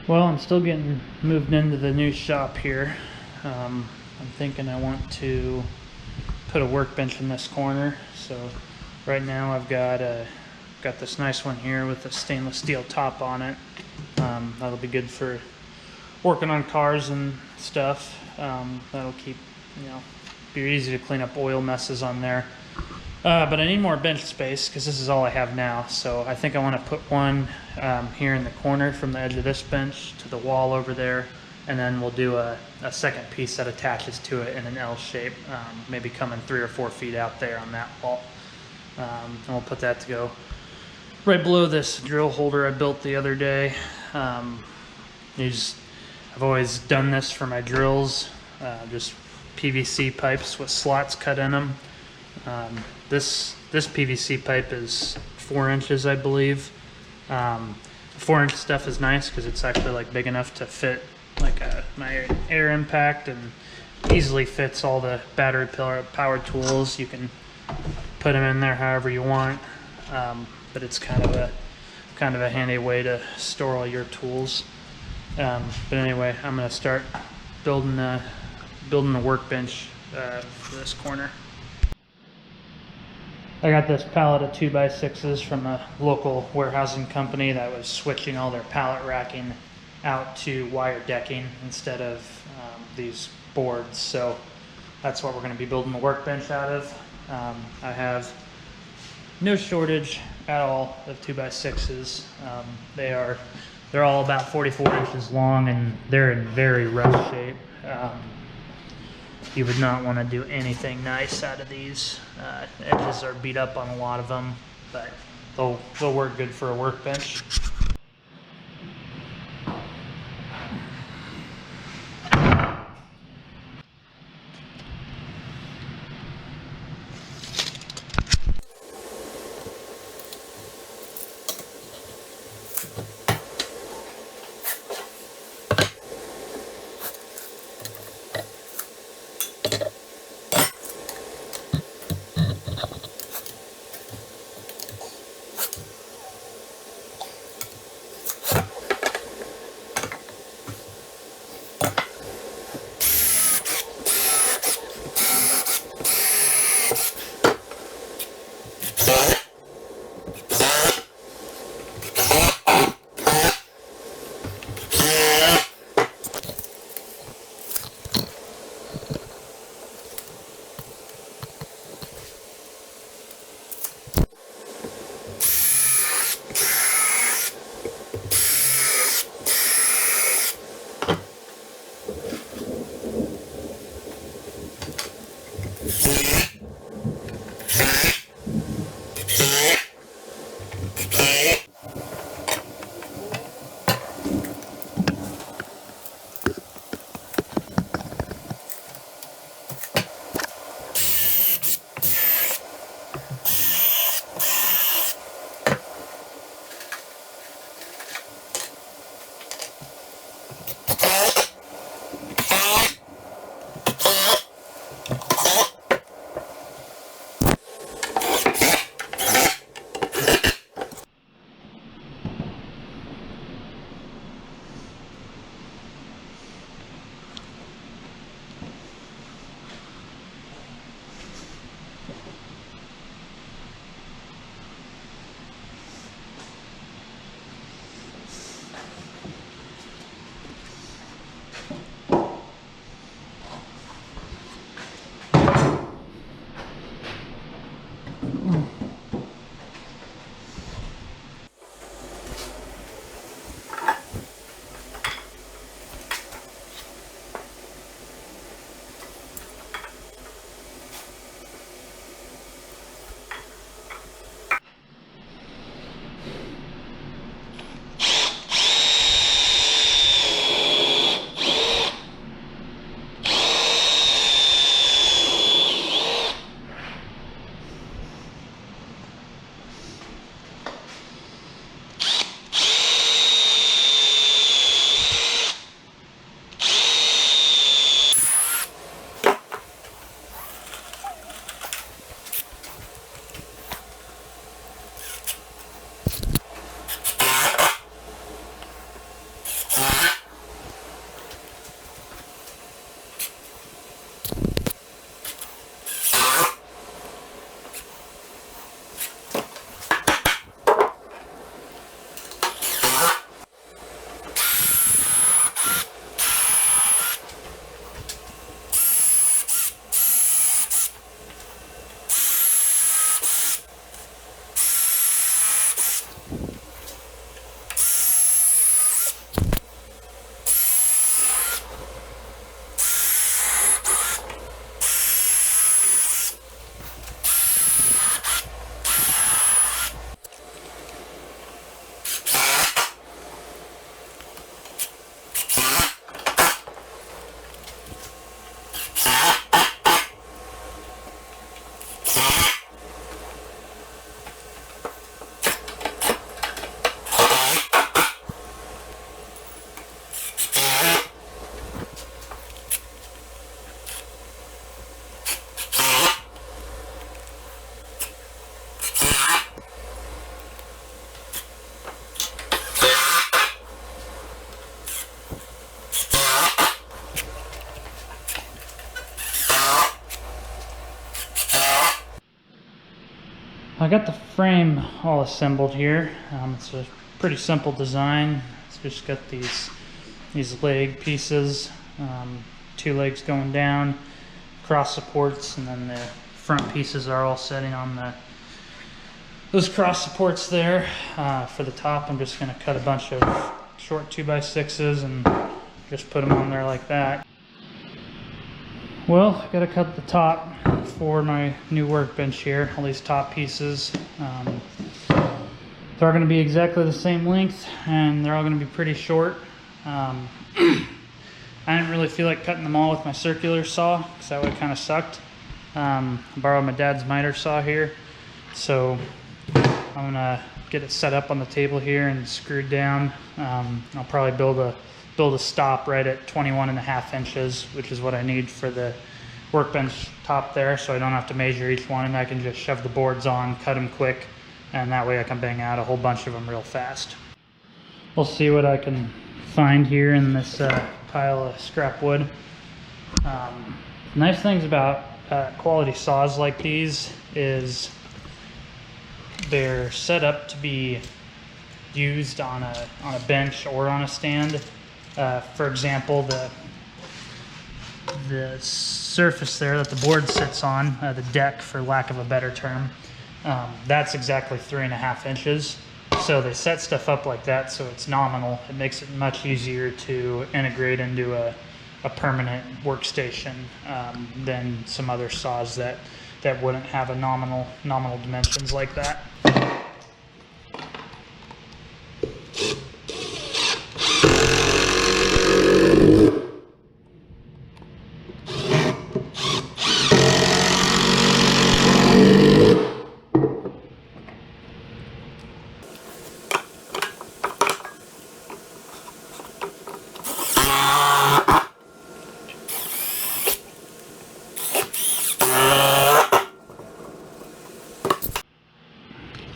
Well, I'm still getting moved into the new shop here. I'm thinking I want to put a workbench in this corner. So right now I've got this nice one here with a stainless steel top on it. That'll be good for working on cars and stuff. That'll keep, be easy to clean up oil messes on there. But I need more bench space because this is all I have now. So I think I want to put one here in the corner from the edge of this bench to the wall over there. And then we'll do a second piece that attaches to it in an L shape, maybe coming 3 or 4 feet out there on that wall. And we'll put that to go right below this drill holder I built the other day. I've always done this for my drills, just PVC pipes with slots cut in them. This PVC pipe is 4 inches, I believe. 4-inch stuff is nice because it's actually like big enough to fit like my air impact, and easily fits all the battery powered tools. You can put them in there however you want, but it's kind of a handy way to store all your tools. But anyway, I'm gonna start building a workbench for this corner. I got this pallet of 2x6s from a local warehousing company that was switching all their pallet racking out to wire decking instead of these boards. So that's what we're going to be building the workbench out of. I have no shortage at all of 2x6s. They're all about 44 inches long, and they're in very rough shape. You would not want to do anything nice out of these. Edges are beat up on a lot of them, but they'll work good for a workbench. I got the frame all assembled here. It's a pretty simple design. It's just got these leg pieces, 2 legs going down, cross supports, and then the front pieces are all sitting on those cross supports there. For the top, I'm just going to cut a bunch of short 2x6s and just put them on there like that. Well, I got to cut the top for my new workbench here. All these top pieces. They're going to be exactly the same length, and they're all going to be pretty short. I didn't really feel like cutting them all with my circular saw because that would kind of sucked. I borrowed my dad's miter saw here, so I'm gonna get it set up on the table here and screwed down. I'll probably build a stop right at 21.5 inches, which is what I need for the workbench top there, so I don't have to measure each one, and I can just shove the boards on, cut them quick, and that way I can bang out a whole bunch of them real fast. We'll see what I can find here in this pile of scrap wood. Nice things about quality saws like these is they're set up to be used on a bench or on a stand. For example, the surface there that the board sits on, the deck for lack of a better term, that's exactly 3.5 inches. So they set stuff up like that so it's nominal. It makes it much easier to integrate into a permanent workstation than some other saws that wouldn't have a nominal dimensions like that.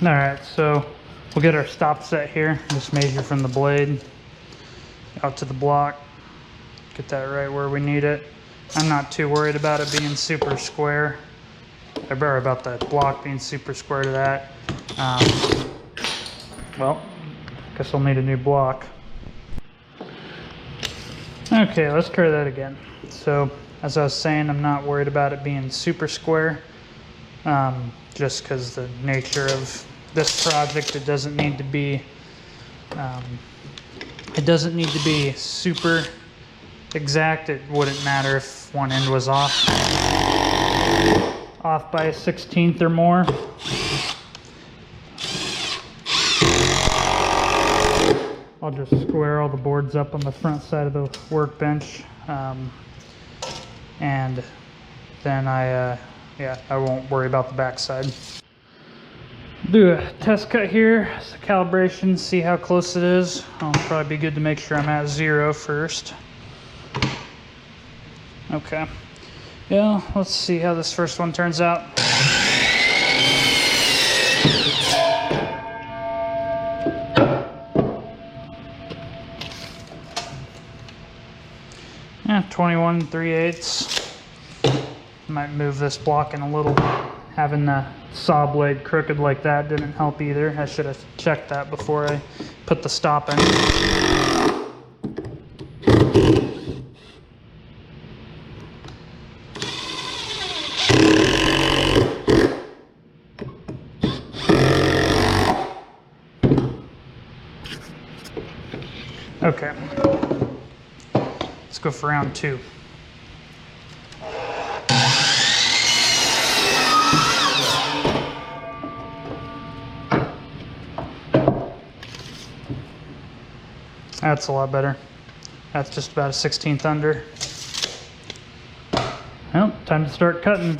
Alright, so we'll get our stop set here. Just measure from the blade out to the block. Get that right where we need it. I'm not too worried about it being super square. I'm worried about the block being super square to that. Well, guess I'll need a new block. Okay, let's try that again. So, as I was saying, I'm not worried about it being super square. Just because the nature of this project, it doesn't need to be super exact. It wouldn't matter if one end was off by a 1/16 or more. I'll just square all the boards up on the front side of the workbench, and then I won't worry about the back side. Do a test cut here, it's a calibration, see how close it is. It'll probably be good to make sure I'm at 0 first. Okay. Yeah, let's see how this first one turns out. Yeah, 21 3/8. Might move this block in a little. Having the saw blade crooked like that didn't help either. I should have checked that before I put the stop in. Okay. Let's go for round 2. That's a lot better. That's just about a 1/16 under. Well, time to start cutting.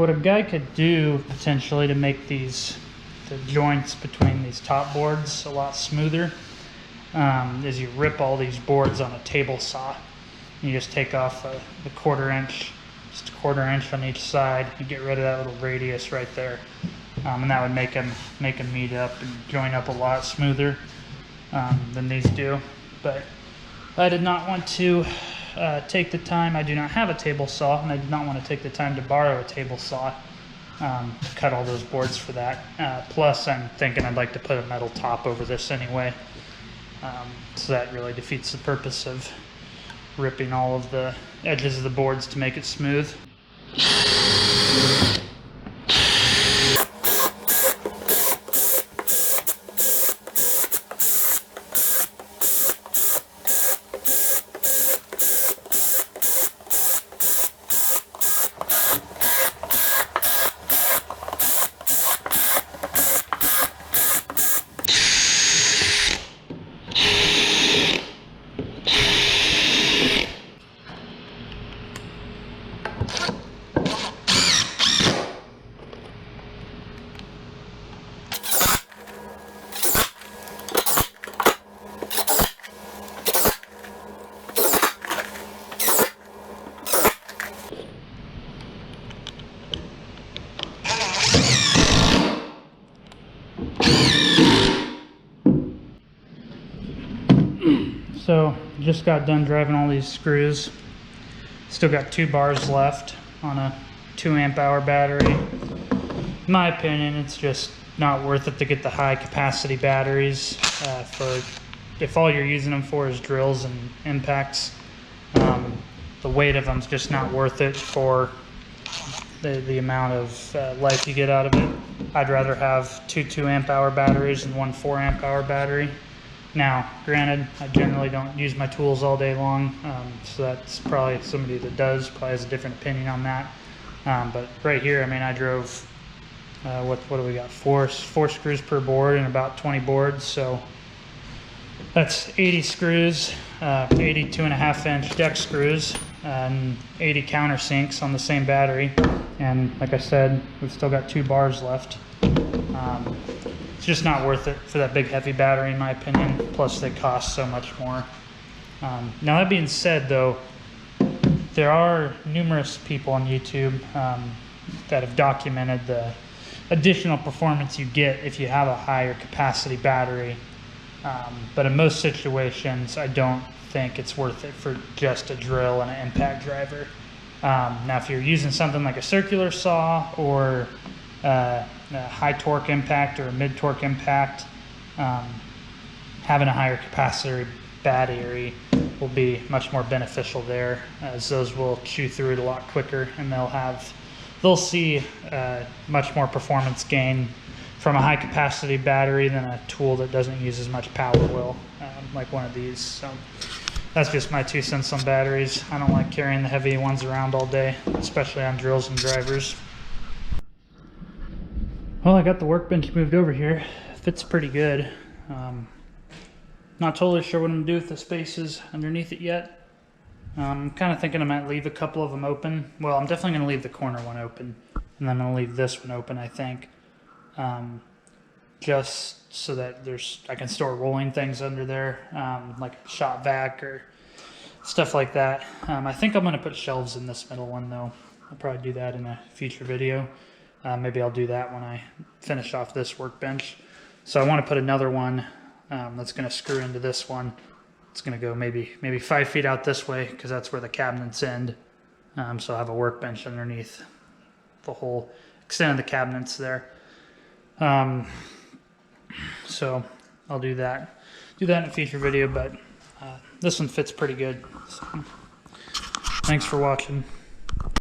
what a guy could do potentially to make the joints between these top boards a lot smoother is you rip all these boards on a table saw. You just take off the 1/4 inch, just a 1/4 inch on each side. You get rid of that little radius right there, and that would make them meet up and join up a lot smoother than these do. But I did not want to take the time. I do not have a table saw, and I did not want to take the time to borrow a table saw to cut all those boards for that. Plus, I'm thinking I'd like to put a metal top over this anyway, so that really defeats the purpose of ripping all of the edges of the boards to make it smooth. So just got done driving all these screws. Still got 2 bars left on a 2 amp hour battery. In my opinion, it's just not worth it to get the high capacity batteries for if all you're using them for is drills and impacts. The weight of them is just not worth it for the amount of life you get out of it. I'd rather have 2 amp hour batteries than 1 4 amp hour battery. Now, granted, I generally don't use my tools all day long, so that's probably somebody that does probably has a different opinion on that. But right here, I mean, I drove, what do we got? Four screws per board and about 20 boards, so that's 80 screws, 80 2.5 inch deck screws, and 80 countersinks on the same battery. And like I said, we've still got 2 bars left. It's just not worth it for that big heavy battery in my opinion, plus they cost so much more. Now that being said though, there are numerous people on YouTube that have documented the additional performance you get if you have a higher capacity battery, but in most situations I don't think it's worth it for just a drill and an impact driver. Now if you're using something like a circular saw or a high torque impact or a mid torque impact, having a higher capacity battery will be much more beneficial there, as those will chew through it a lot quicker, and they'll see much more performance gain from a high capacity battery than a tool that doesn't use as much power will, like one of these. So that's just my 2 cents on batteries. I don't like carrying the heavy ones around all day, especially on drills and drivers. Well, I got the workbench moved over here. Fits pretty good. Not totally sure what I'm gonna do with the spaces underneath it yet. I'm kind of thinking I might leave a couple of them open. Well, I'm definitely gonna leave the corner one open, and I'm gonna leave this one open, I think, just so that I can store rolling things under there, like shop vac or stuff like that. I think I'm gonna put shelves in this middle one though. I'll probably do that in a future video. Maybe I'll do that when I finish off this workbench. So I want to put another one that's going to screw into this one. It's going to go maybe 5 feet out this way because that's where the cabinets end. So I'll have a workbench underneath the whole extent of the cabinets there. So I'll do that in a future video, but this one fits pretty good. So, thanks for watching.